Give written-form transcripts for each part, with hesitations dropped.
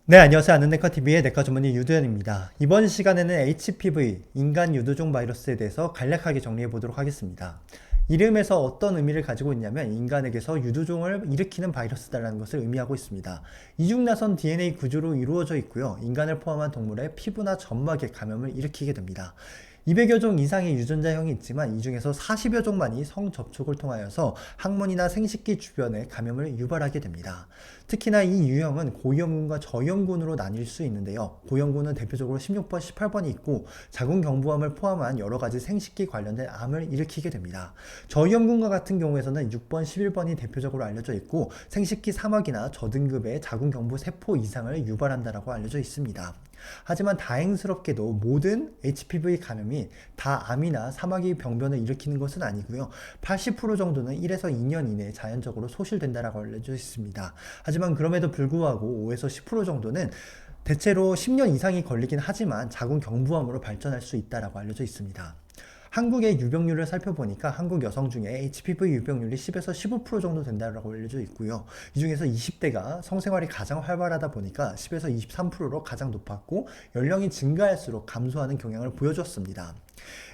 네, 안녕하세요. 아는네커TV의 내과 전문의 유두현입니다. 이번 시간에는 HPV, 인간 유두종 바이러스에 대해서 간략하게 정리해 보도록 하겠습니다. 이름에서 어떤 의미를 가지고 있냐면 인간에게서 유두종을 일으키는 바이러스다라는 것을 의미하고 있습니다. 이중나선 DNA 구조로 이루어져 있고요. 인간을 포함한 동물의 피부나 점막에 감염을 일으키게 됩니다. 200여 종 이상의 유전자형이 있지만 이 중에서 40여 종만이 성접촉을 통하여서 항문이나 생식기 주변에 감염을 유발하게 됩니다. 특히나 이 유형은 고위험군과 저위험군으로 나뉠 수 있는데요. 고위험군은 대표적으로 16번, 18번이 있고 자궁경부암을 포함한 여러 가지 생식기 관련된 암을 일으키게 됩니다. 저위험군과 같은 경우에서는 6번, 11번이 대표적으로 알려져 있고 생식기 사막이나 저등급의 자궁경부 세포 이상을 유발한다라고 알려져 있습니다. 하지만 다행스럽게도 모든 HPV 감염이 다 암이나 사마귀 병변을 일으키는 것은 아니고요. 80% 정도는 1에서 2년 이내에 자연적으로 소실된다라고 알려져 있습니다. 하지만 그럼에도 불구하고 5에서 10% 정도는 대체로 10년 이상이 걸리긴 하지만 자궁경부암으로 발전할 수 있다라고 알려져 있습니다. 한국의 유병률을 살펴보니까 한국 여성 중에 HPV 유병률이 10에서 15% 정도 된다고 알려져 있고요. 이 중에서 20대가 성생활이 가장 활발하다 보니까 10에서 23%로 가장 높았고 연령이 증가할수록 감소하는 경향을 보여줬습니다.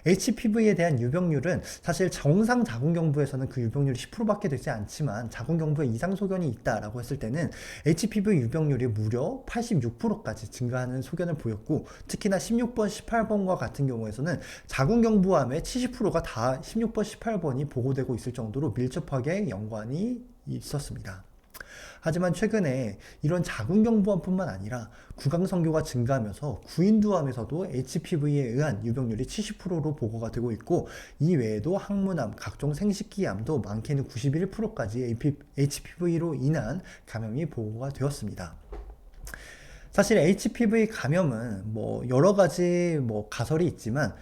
HPV에 대한 유병률은 사실 정상 자궁경부에서는 그 유병률이 10%밖에 되지 않지만 자궁경부에 이상 소견이 있다라고 했을 때는 HPV 유병률이 무려 86%까지 증가하는 소견을 보였고 특히나 16번, 18번과 같은 경우에서는 자궁경부암의 70%가 다 16번, 18번이 보고되고 있을 정도로 밀접하게 연관이 있었습니다. 하지만 최근에 이런 자궁경부암뿐만 아니라 구강성교가 증가하면서 구인두암에서도 HPV에 의한 유병률이 70%로 보고가 되고 있고 이 외에도 항문암, 각종 생식기암도 많게는 91%까지 HPV로 인한 감염이 보고가 되었습니다. 사실 HPV 감염은 여러 가지 가설이 있지만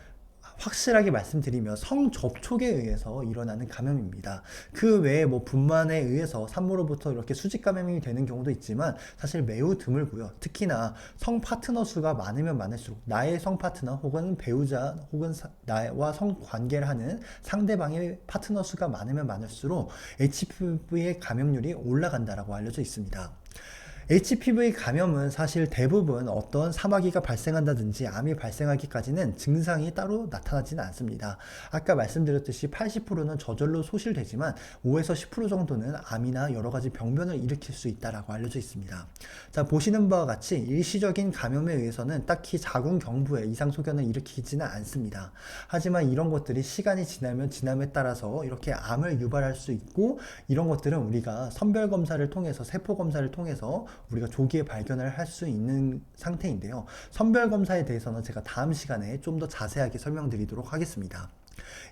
확실하게 말씀드리면 성접촉에 의해서 일어나는 감염입니다. 그 외에 분만에 의해서 산모로부터 이렇게 수직 감염이 되는 경우도 있지만 사실 매우 드물고요. 특히나 성 파트너 수가 많으면 많을수록 나의 성 파트너 혹은 배우자 혹은 나와 성 관계를 하는 상대방의 파트너 수가 많으면 많을수록 HPV의 감염률이 올라간다라고 알려져 있습니다. HPV 감염은 사실 대부분 어떤 사마귀가 발생한다든지 암이 발생하기까지는 증상이 따로 나타나지는 않습니다. 아까 말씀드렸듯이 80%는 저절로 소실되지만 5에서 10% 정도는 암이나 여러 가지 병변을 일으킬 수 있다라고 알려져 있습니다. 자, 보시는 바와 같이 일시적인 감염에 의해서는 딱히 자궁경부에 이상 소견을 일으키지는 않습니다. 하지만 이런 것들이 시간이 지나면 지남에 따라서 이렇게 암을 유발할 수 있고 이런 것들은 우리가 선별 검사를 통해서 세포 검사를 통해서 우리가 조기에 발견을 할 수 있는 상태인데요. 선별 검사에 대해서는 제가 다음 시간에 좀 더 자세하게 설명드리도록 하겠습니다.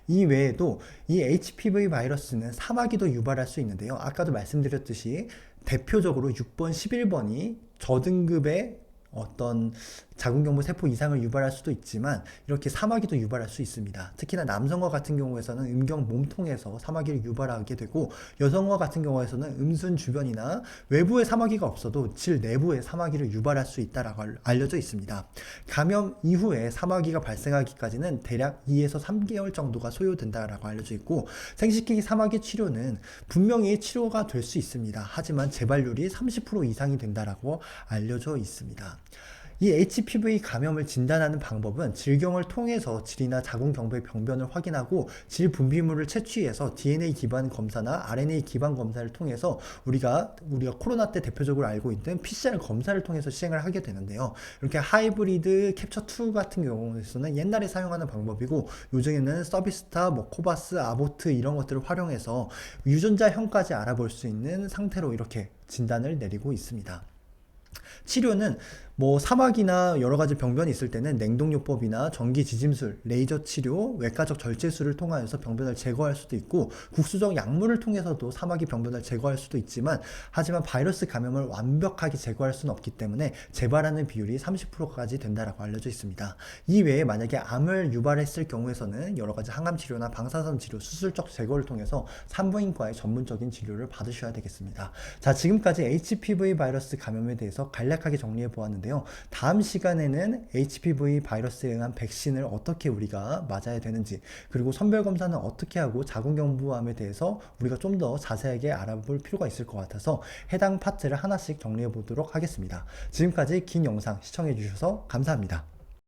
이 외에도 이 HPV 바이러스는 사마귀도 유발할 수 있는데요. 아까도 말씀드렸듯이 대표적으로 6번, 11번이 저등급의 어떤 자궁경부 세포 이상을 유발할 수도 있지만 이렇게 사마귀도 유발할 수 있습니다. 특히나 남성과 같은 경우에서는 음경 몸통에서 사마귀를 유발하게 되고 여성과 같은 경우에서는 음순 주변이나 외부에 사마귀가 없어도 질 내부에 사마귀를 유발할 수 있다라고 알려져 있습니다. 감염 이후에 사마귀가 발생하기까지는 대략 2에서 3개월 정도가 소요된다라고 알려져 있고 생식기 사마귀 치료는 분명히 치료가 될 수 있습니다. 하지만 재발률이 30% 이상이 된다라고 알려져 있습니다. 이 HPV 감염을 진단하는 방법은 질경을 통해서 질이나 자궁경부의 병변을 확인하고 질 분비물을 채취해서 DNA 기반 검사나 RNA 기반 검사를 통해서 우리가 코로나 때 대표적으로 알고 있는 PCR 검사를 통해서 시행을 하게 되는데요. 이렇게 하이브리드 캡처2 같은 경우에서는 옛날에 사용하는 방법이고 요즘에는 서비스타, 코바스, 아보트 이런 것들을 활용해서 유전자형까지 알아볼 수 있는 상태로 이렇게 진단을 내리고 있습니다. 치료는 사막이나 여러 가지 병변이 있을 때는 냉동요법이나 전기 지짐술, 레이저 치료, 외과적 절제술을 통하여서 병변을 제거할 수도 있고 국수적 약물을 통해서도 사마귀 병변을 제거할 수도 있지만 하지만 바이러스 감염을 완벽하게 제거할 수는 없기 때문에 재발하는 비율이 30%까지 된다라고 알려져 있습니다. 이 외에 만약에 암을 유발했을 경우에서는 여러 가지 항암 치료나 방사선 치료, 수술적 제거를 통해서 산부인과의 전문적인 진료를 받으셔야 되겠습니다. 자, 지금까지 HPV 바이러스 감염에 대해서 간략하게 간략하게 정리해 보았는데요. 다음 시간에는 HPV 바이러스에 의한 백신을 어떻게 우리가 맞아야 되는지, 그리고 선별검사는 어떻게 하고 자궁경부암에 대해서 우리가 좀 더 자세하게 알아볼 필요가 있을 것 같아서 해당 파트를 하나씩 정리해 보도록 하겠습니다. 지금까지 긴 영상 시청해 주셔서 감사합니다.